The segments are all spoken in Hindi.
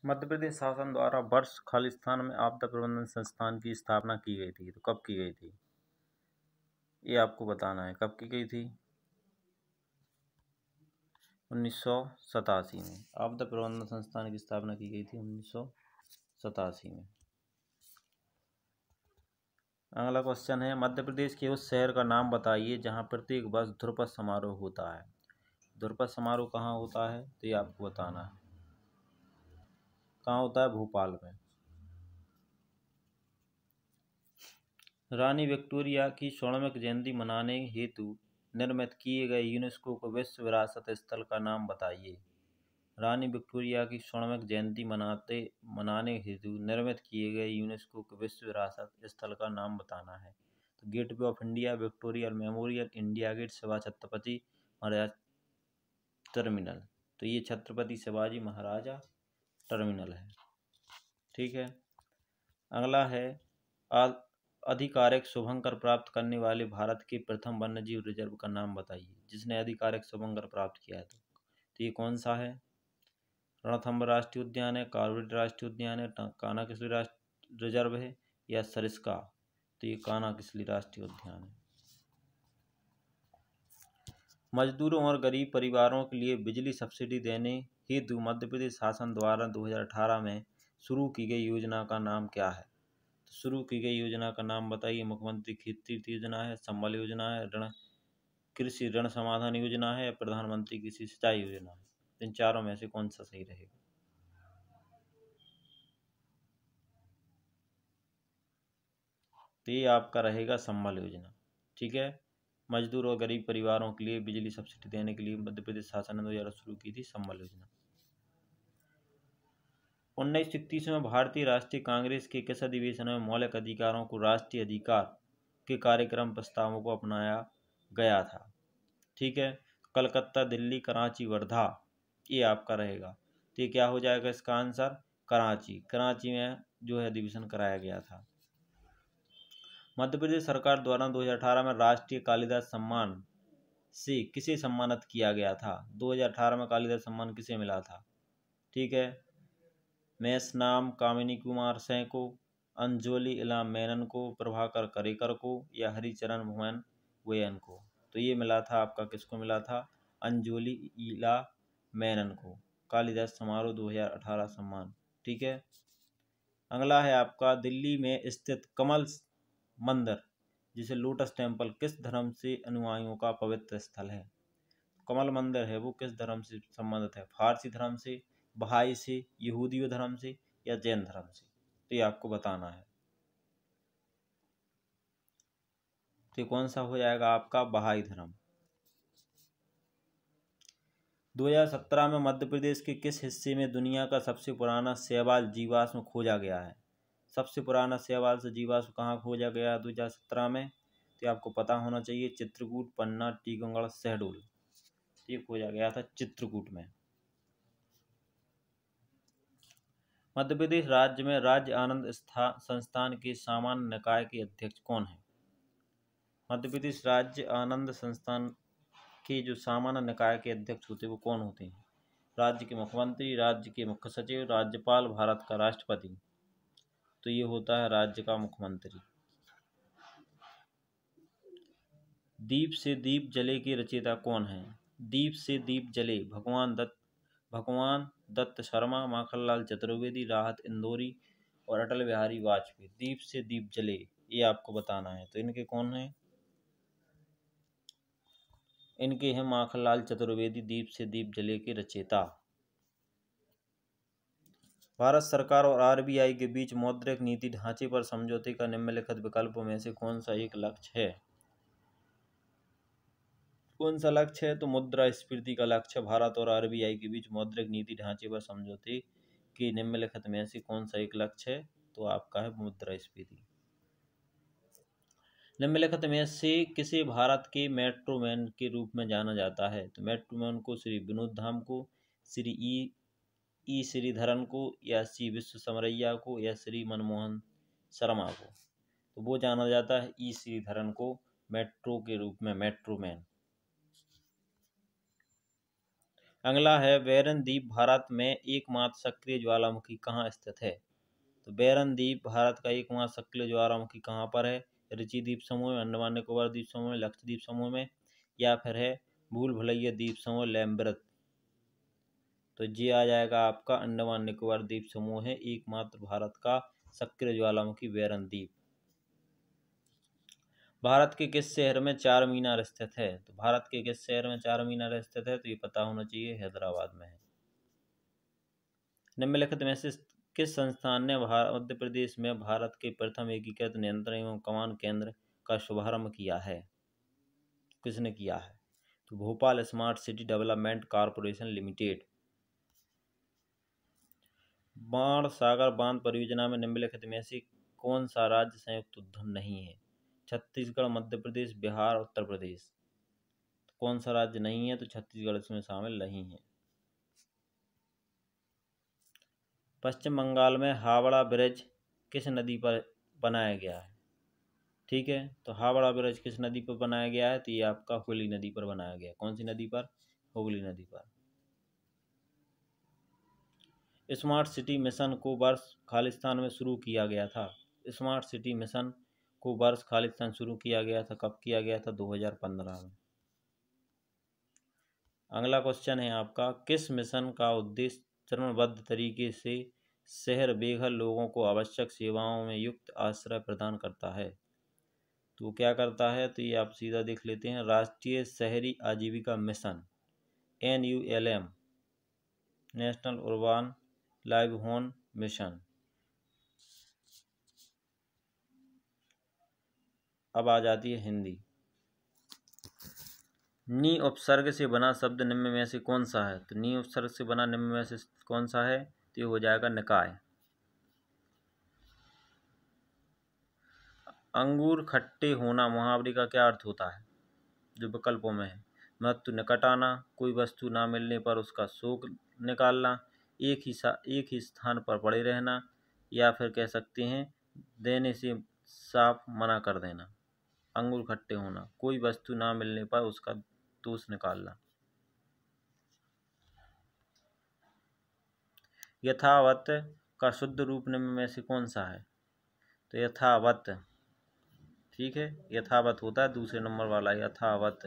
मध्य प्रदेश शासन द्वारा वर्ष खालिस्तान में आपदा प्रबंधन संस्थान की स्थापना की गई थी, तो कब की गई थी ये आपको बताना है। कब की गई थी? 1987 में आपदा प्रबंधन संस्थान की स्थापना की गई थी, 1987 में। अगला क्वेश्चन है, मध्य प्रदेश के उस शहर का नाम बताइए जहां प्रत्येक वर्ष ध्रुपद समारोह होता है। ध्रुपद समारोह कहाँ होता है, तो ये आपको बताना है। कहाँ होता है? भोपाल में। रानी विक्टोरिया की स्वर्णिम जयंती मनाने हेतु निर्मित किए गए यूनेस्को को विश्व विरासत स्थल का नाम बताइए। रानी विक्टोरिया की स्वर्णिम जयंती मनाने हेतु निर्मित किए गए यूनेस्को के विश्व विरासत स्थल का नाम बताना है। तो Gateway of India, Victoria Memorial, India Gate, Shiva Chhatrapati Maharaj Terminal. तो ये छत्रपति शिवाजी महाराजा टर्मिनल है। ठीक है। अगला है, आधिकारिक शुभंकर प्राप्त करने वाले भारत के प्रथम वन्यजीव रिजर्व का नाम बताइए। जिसने आधिकारिक शुभंकर प्राप्त किया है तो ये कौन सा है? रणथंभ राष्ट्रीय उद्यान है, कार्बेट राष्ट्रीय उद्यान है, कान्हा किसली राष्ट्रीय रिजर्व है, या सरिस्का। तो ये कान्हा किसली राष्ट्रीय उद्यान है। मजदूरों और गरीब परिवारों के लिए बिजली सब्सिडी देने हेतु मध्य प्रदेश शासन द्वारा 2018 में शुरू की गई योजना का नाम क्या है? तो शुरू की गई योजना का नाम बताइए। मुख्यमंत्री खेती योजना है, संबल योजना है, कृषि ऋण समाधान योजना है, या प्रधानमंत्री कृषि सिंचाई योजना है। इन चारों में से कौन सा सही रहेगा? तो ये आपका रहेगा संबल योजना। ठीक है। मजदूर और गरीब परिवारों के लिए बिजली सब्सिडी देने के लिए मध्य प्रदेश शासन ने 2011 शुरू की थी संबल योजना। 1931 में भारतीय राष्ट्रीय कांग्रेस के किस अधिवेशन में मौलिक अधिकारों को राष्ट्रीय अधिकार के कार्यक्रम प्रस्तावों को अपनाया गया था? ठीक है। कलकत्ता, दिल्ली, कराची, वर्धा, ये आपका रहेगा। तो ये क्या हो जाएगा इसका आंसर? कराची। कराची में जो है अधिवेशन कराया गया था। मध्य प्रदेश सरकार द्वारा 2018 में राष्ट्रीय कालिदास सम्मान से किसे सम्मानित किया गया था? 2018 में कालिदास सम्मान किसे मिला था? ठीक है। मेषनाम कामिनी कुमार सिंह को, अंजोली इला मेनन को, प्रभाकर करेकर को, या हरिचरण भुवन वेयन को। तो ये मिला था आपका, किसको मिला था? अंजोली इला मेनन को, कालिदास समारोह 2018 सम्मान। ठीक है। अगला है आपका, दिल्ली में स्थित कमल मंदिर जिसे लोटस टेम्पल किस धर्म से अनुयायियों का पवित्र स्थल है? कमल मंदिर है वो किस धर्म से संबंधित है? फारसी धर्म से, बहाई से, यहूदी धर्म से, या जैन धर्म से। तो ये आपको बताना है। तो कौन सा हो जाएगा आपका? बहाई धर्म। 2017 में मध्य प्रदेश के किस हिस्से में दुनिया का सबसे पुराना शैवाल जीवाश्म खोजा गया है? सबसे पुराना शैवाल से जीवाश्म कहाँ खोजा गया 2017 में? तो आपको पता होना चाहिए। चित्रकूट, पन्ना, टीकमगढ़, शहडोल। ये खोजा गया था चित्रकूट में। मध्य प्रदेश राज्य में राज्य आनंद संस्थान के सामान्य निकाय के अध्यक्ष कौन है? मध्य प्रदेश राज्य आनंद संस्थान के जो सामान्य निकाय के अध्यक्ष होते हैं वो कौन होते हैं? राज्य के मुख्यमंत्री, राज्य के मुख्य सचिव, राज्यपाल, भारत का राष्ट्रपति। तो ये होता है राज्य का मुख्यमंत्री। दीप से दीप जले के रचयिता कौन है? दीप से दीप जले भगवान दत्त शर्मा, माखनलाल चतुर्वेदी, राहत इंदौरी, और अटल बिहारी वाजपेयी। दीप से दीप जले ये आपको बताना है। तो इनके कौन है? इनके हैं माखनलाल चतुर्वेदी, दीप से दीप जले के रचयिता। भारत सरकार और आरबीआई के बीच मौद्रिक नीति ढांचे पर समझौते का निम्नलिखित विकल्पों में से कौन सा एक लक्ष्य है? कौन सा लक्ष्य है? तो मुद्रास्फीति का लक्ष्य। भारत और आरबीआई के बीच मौद्रिक नीति ढांचे पर समझौते के निम्नलिखित में से कौन सा एक लक्ष्य है? तो आपका है मुद्रास्फीति। निम्नलिखित में से किसे भारत के मेट्रोमैन के रूप में जाना जाता है? तो मेट्रोमैन को श्री विनोद धाम को, श्री ई श्रीधरन को, या सी विश्वेश्वरैया को, या श्री मनमोहन शर्मा को। तो वो जाना जाता है ई श्रीधरन को मेट्रो के रूप में, मेट्रोमैन। अगला है बैरन द्वीप भारत में एकमात्र सक्रिय ज्वालामुखी कहाँ स्थित है। तो बैरन द्वीप भारत का एकमात्र सक्रिय ज्वालामुखी कहाँ पर है। रिची द्वीप समूह में, अंडमान निकोबार द्वीप समूह में, लक्षद्वीप समूह में, या फिर है भूल भुलैया द्वीप समूह लैम्बर्ट। तो ये आ जाएगा आपका अंडमान निकोबार द्वीप समूह है एकमात्र भारत का सक्रिय ज्वालामुखी बैरन द्वीप। भारत के किस शहर में चार मीनार स्थित है। तो भारत के किस शहर में चार मीनार स्थित है, तो ये पता होना चाहिए, हैदराबाद में है। निम्नलिखित में से किस संस्थान ने मध्य प्रदेश में भारत के प्रथम एकीकृत नियंत्रण एवं कमान केंद्र का शुभारंभ किया है। किसने किया है। तो Bhopal smart city development corporation limited. बाण सागर बांध परियोजना में निम्नलिखित में से कौन सा राज्य संयुक्त उद्यम नहीं है। छत्तीसगढ़, मध्य प्रदेश, बिहार, उत्तर प्रदेश। कौन सा राज्य नहीं है, तो छत्तीसगढ़ इसमें शामिल नहीं है। पश्चिम बंगाल में हावड़ा ब्रिज किस नदी पर बनाया गया है। ठीक है, तो हावड़ा ब्रिज किस नदी पर बनाया गया है, तो ये आपका हुगली नदी पर बनाया गया है। कौन सी नदी पर, हुगली नदी पर। स्मार्ट सिटी मिशन को वर्ष खालिस्तान में शुरू किया गया था। स्मार्ट सिटी मिशन को वर्ष खालिस्तान शुरू किया गया था, कब किया गया था, 2015 में। अगला क्वेश्चन है आपका, किस मिशन का उद्देश्य चरणबद्ध तरीके से शहर बेघर लोगों को आवश्यक सेवाओं में युक्त आश्रय प्रदान करता है। तो क्या करता है, तो ये आप सीधा देख लेते हैं, राष्ट्रीय शहरी आजीविका mission NULM, national urban livelihood mission. अब आ जाती है हिंदी। नी उपसर्ग से बना शब्द निम्न में से कौन सा है। तो नी उपसर्ग से बना निम्न में से कौन सा है, तो ये हो जाएगा निकाय। अंगूर खट्टे होना मुहावरे का क्या अर्थ होता है, जो विकल्पों में है। मृत्यु निकट आना, कोई वस्तु ना मिलने पर उसका शोक निकालना, एक ही स्थान पर पड़े रहना, या फिर कह सकते हैं देने से साफ मना कर देना। अंगूर खट्टे होना, कोई वस्तु ना मिलने पर उसका दोष निकालना। यथावत का शुद्ध रूप निम्न में से कौन सा है। तो यथावत, ठीक है, यथावत होता है दूसरे नंबर वाला यथावत।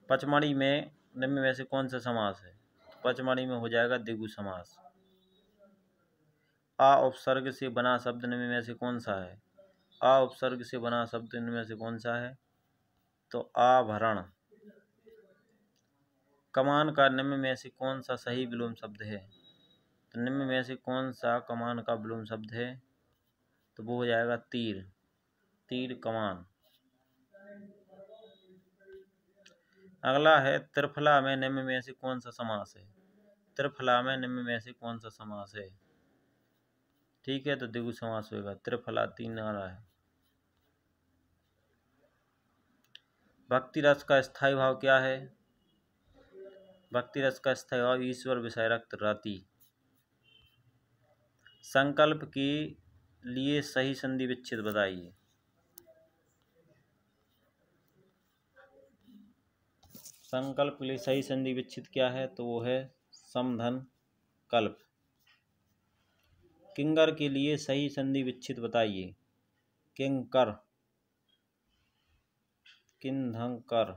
पचमढ़ी में निम्न में से कौन सा समास है। पचमढ़ी में हो जाएगा द्विगु समास। आ उपसर्ग से बना शब्द निम्न में से कौन सा है। आ उपसर्ग से बना शब्द निम्न में से कौन सा है, तो आभरण। कमान का निम्न में से कौन सा सही विलोम शब्द है। तो निम्न में से कौन सा कमान का विलोम शब्द है, तो वो हो जाएगा तीर। तीर कमान। अगला है त्रिफला में निम्न में से कौन सा समास है। त्रिफला में निम्न में से कौन सा समास है। ठीक है, तो द्विगु समास होगा। त्रिफला तीन आ रहा है। भक्ति रस का स्थायी भाव क्या है। भक्ति रस का स्थायी भाव ईश्वर विषय रक्त रति। संकल्प के लिए सही संधि विच्छेद बताइए। संकल्प के लिए सही संधि विच्छेद क्या है, तो वो है समधन कल्प। किंकर के लिए सही संधि विच्छेद बताइए। किंकर, किंधंकर,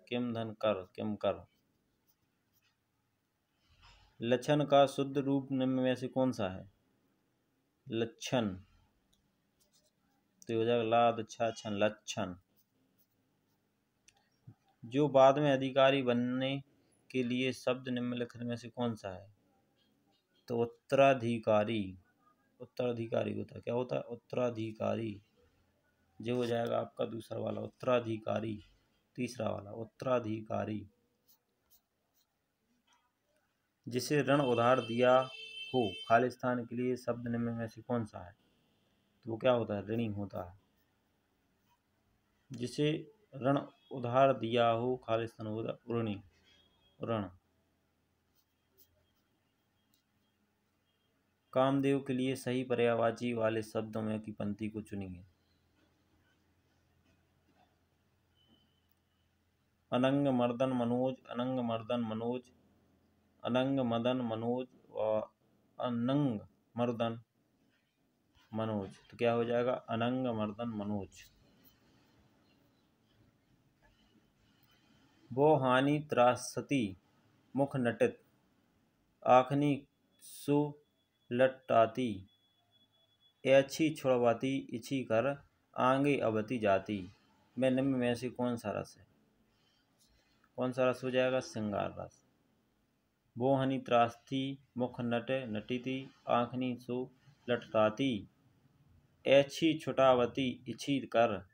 किमधनकर, किमकर। लक्षण का शुद्ध रूप निम्न में से कौन सा है। लक्षण, तो हो जाएगा लाद छन लक्षण। जो बाद में अधिकारी बनने के लिए शब्द निम्नलिखित में से कौन सा है, तो उत्तराधिकारी। उत्तराधिकारी होता है, क्या होता है, उत्तराधिकारी। जो हो जाएगा आपका दूसरा वाला उत्तराधिकारी, तीसरा वाला उत्तराधिकारी। जिसे ऋण उधार दिया हो खालिस्तान के लिए शब्द निम्न में से कौन सा है, तो वो क्या होता है, ऋणी होता है। जिसे ऋण उधार दिया हो खालिस्तान होता ऋणी, ऋण। कामदेव के लिए सही पर्यायवाची वाले शब्दों में की पंक्ति को चुनिए। अनंग मर्दन मनोज, अनंग मर्दन मनोज, अनंग मदन मनोज और अनंग मर्दन मनोज। तो क्या हो जाएगा? अनंग मर्दन मनोज। वो हानि त्रासती मुख नटित, आखनी सु लटाती, ऐछी छुड़वाती इछी कर आगे अवती जाती। मैं निम्न में से कौन सा रस है? कौन सा रस हो जाएगा? श्रृंगार रस। वो हनी त्रासती मुख नटिती, आँखनी सु लटताती, ऐछी छुटावती इछी कर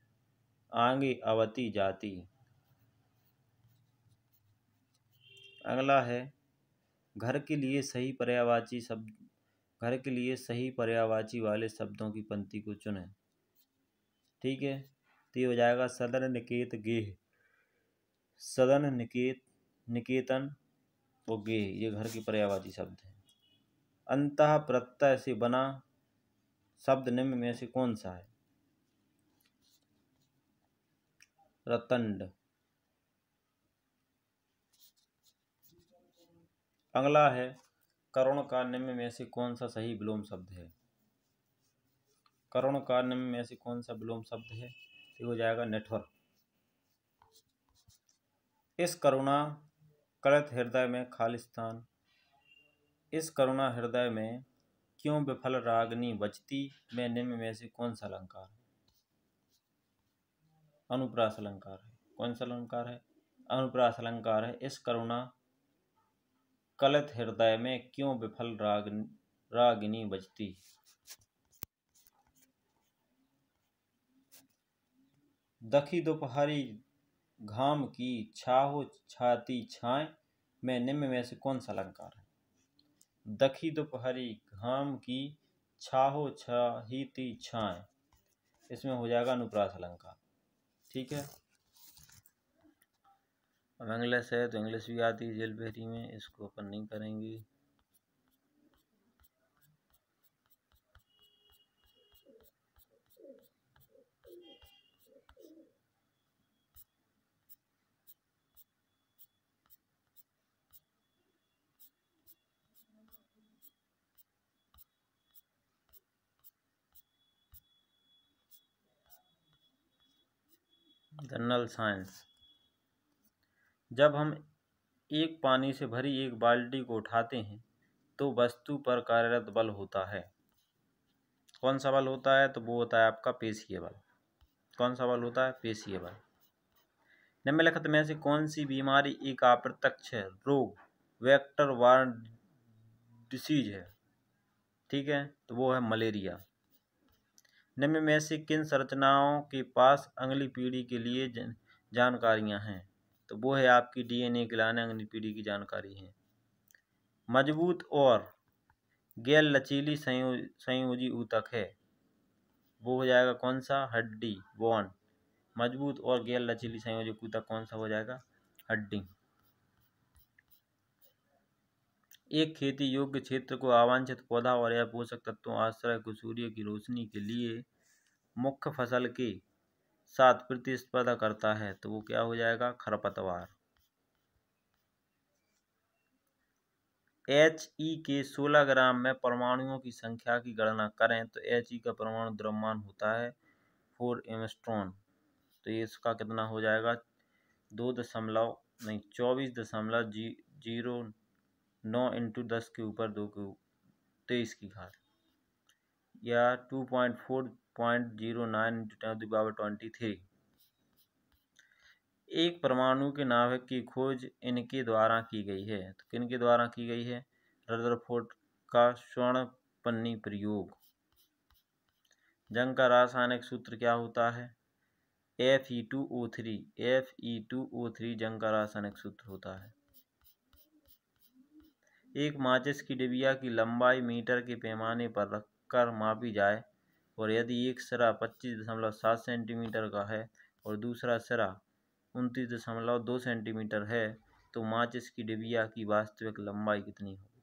आगे अवती जाती। अगला है घर के लिए सही पर्यायवाची शब्द, घर के लिए सही पर्यायवाची वाले शब्दों की पंक्ति को चुनें। ठीक है, तो ये हो जाएगा सदन निकेत गेह, सदन निकेत, निकेतन और गेह, ये घर के पर्यायवाची शब्द हैं। अंतः प्रत्यय से बना शब्द निम्न में से कौन सा है? रतंड। अगला है करुण का निम्न में से कौन सा सही विलोम शब्द है? करुण का निम्न में से कौन सा विलोम शब्द है? ये हो जाएगा नेठवर। इस करुणा कलित हृदय में खालिस्तान, इस करुणा हृदय में क्यों विफल रागनी बजती। में निम्न में से कौन सा अलंकार है? अनुप्रास अलंकार है। कौन सा अलंकार है? अनुप्रास अलंकार है। इस करुणा कलित हृदय में क्यों विफल रागिनी बजती। दखी दोपहरी घाम की छाहो छाती छाए। में निम्न में से कौन सा अलंकार है? दखी दोपहरी घाम की छाहो छाहीती छाए, इसमें हो जाएगा अनुप्रास अलंकार। ठीक है, अब इंग्लिश है तो इंग्लिश भी आती है जेल बहरी में, इसको अपन नहीं करेंगे। General science. जब हम एक पानी से भरी एक बाल्टी को उठाते हैं तो वस्तु पर कार्यरत बल होता है। कौन सा बल होता है? तो वो होता है आपका पेशीय बल। कौन सा बल होता है? पेशीय बल। निम्नलिखित में से कौन सी बीमारी एक अप्रत्यक्ष रोग, वेक्टर वार्न डिसीज है? ठीक है, तो वो है मलेरिया। निम्न में से किन संरचनाओं के पास अगली पीढ़ी के लिए जानकारियां हैं? तो वो है आपकी डीएनए के लाने अगली पीढ़ी की जानकारी है। मजबूत और गैर लचीली संयोजी ऊतक है, वो हो जाएगा कौन सा? हड्डी, बोन। मजबूत और गैर लचीली संयोजी ऊतक कौन सा हो जाएगा? हड्डी। एक खेती योग्य क्षेत्र को अवांछित पौधा और या पोषक तत्वों आश्रय को सूर्य की रोशनी के लिए मुख्य फसल के साथ प्रतिस्पर्धा करता है, तो वो क्या हो जाएगा? खरपतवार। He के 16 ग्राम में परमाणुओं की संख्या की गणना करें तो He का परमाणु द्रव्यमान होता है 4 एंगस्ट्रॉन। तो ये इसका कितना हो जाएगा? 24.09 इंटू 10 के ऊपर 2 के 23 की घात, या 2.4.09 इंटू 10⁻23। एक परमाणु के नाभिक की खोज इनके द्वारा की गई है, तो किनके द्वारा की गई है? रदरफोर्ड का स्वर्णपन्नी प्रयोग। जंग का रासायनिक सूत्र क्या होता है? Fe2O3। Fe2O3 जंग का रासायनिक सूत्र होता है। एक माचिस की डिबिया की लंबाई मीटर के पैमाने पर रखकर मापी जाए और यदि एक सिरा 25.7 सेंटीमीटर का है और दूसरा सिरा 29.2 सेंटीमीटर है तो माचिस की डिबिया की वास्तविक लंबाई कितनी होगी?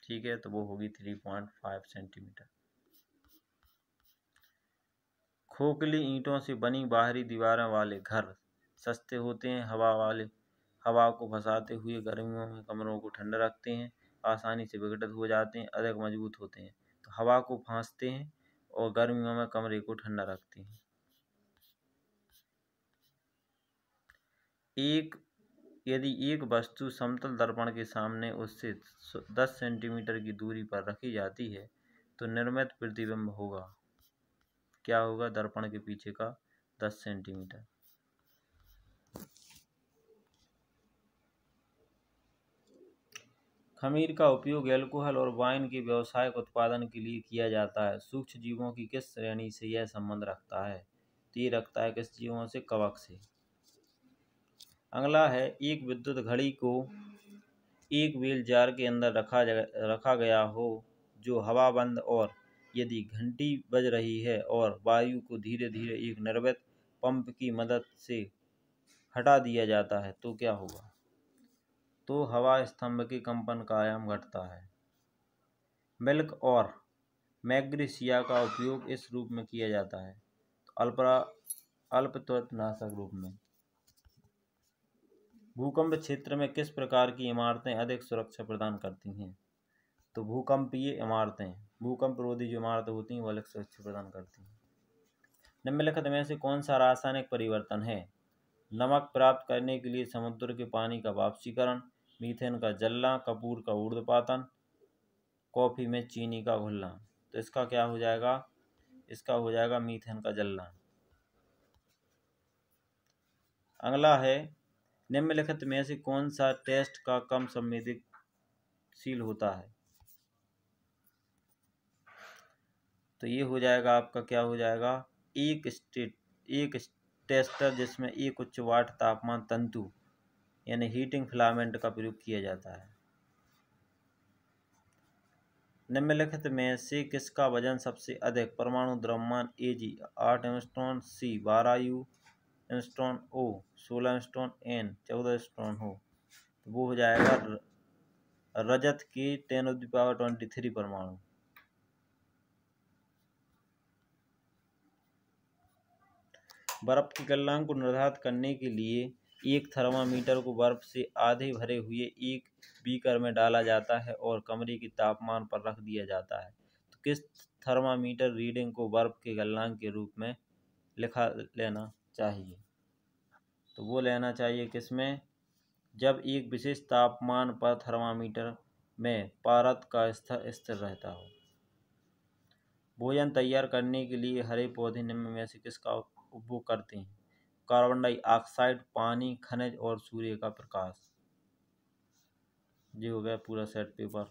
ठीक है, तो वो होगी 3.5 सेंटीमीटर। खोखली ईंटों से बनी बाहरी दीवारों वाले घर सस्ते होते हैं, हवा को फंसाते हुए गर्मियों में कमरों को ठंडा रखते हैं, आसानी से विघटित हो जाते हैं, अधिक मजबूत होते हैं। तो हवा को फांसते हैं और गर्मियों में कमरे को ठंडा रखते हैं। यदि एक वस्तु समतल दर्पण के सामने उससे 10 सेंटीमीटर की दूरी पर रखी जाती है तो निर्मित प्रतिबिंब होगा, क्या होगा? दर्पण के पीछे का 10 सेंटीमीटर। खमीर का उपयोग अल्कोहल और वाइन के व्यावसायिक उत्पादन के लिए किया जाता है। सूक्ष्म जीवों की किस श्रेणी से यह संबंध रखता है? तो ये रखता है किस जीवों से? कवक से। अगला है, एक विद्युत घड़ी को एक बेल जार के अंदर रखा गया हो जो हवाबंद, और यदि घंटी बज रही है और वायु को धीरे धीरे एक निर्मित पंप की मदद से हटा दिया जाता है तो क्या होगा? तो हवा स्तंभ के कंपन का आयाम घटता है। मिल्क और मैग्नीशिया का उपयोग इस रूप में किया जाता है, अल्पत्वनाशक रूप में। भूकंप क्षेत्र में किस प्रकार की इमारतें अधिक सुरक्षा प्रदान करती हैं? तो भूकंपीय इमारतें, भूकंप रोधी जो इमारतें होती हैं वो अलग सुरक्षा प्रदान करती हैं। निम्नलिखित में से कौन सा रासायनिक परिवर्तन है? नमक प्राप्त करने के लिए समुद्र के पानी का वाष्पीकरण, मीथेन का जलना, कपूर का ऊर्ध्वपातन, कॉफी में चीनी का घुलना। तो इसका क्या हो जाएगा? इसका हो जाएगा मीथेन का जलना। अगला है, निम्नलिखित में से कौन सा टेस्ट का कम संवेदनशील होता है? तो ये हो जाएगा आपका, क्या हो जाएगा? एक टेस्टर जिसमें एक उच्च वाट तापमान तंतु यानी हीटिंग फिलामेंट का प्रयोग किया जाता है। निम्नलिखित में से किसका वजन सबसे अधिक परमाणु द्रव्यमान Ag 8 angstrom, C 12 angstrom, O 16 angstrom, N 14 angstrom हो? तो वो हो जाएगा रजत के 10⁻23 परमाणु। बर्फ के गलनांक को निर्धारित करने के लिए एक थर्मामीटर को बर्फ से आधे भरे हुए एक बीकर में डाला जाता है और कमरे के तापमान पर रख दिया जाता है। तो किस थर्मामीटर रीडिंग को बर्फ के गलनांक के रूप में लेना चाहिए? तो वो लेना चाहिए किसमें? जब एक विशेष तापमान पर थर्मामीटर में पारद का स्तर स्थिर रहता हो। भोजन तैयार करने के लिए हरे पौधे निम्न में से किसका उपभोग करते हैं? कार्बन डाइऑक्साइड, पानी, खनिज और सूर्य का प्रकाश। ये हो गया पूरा सेट पेपर।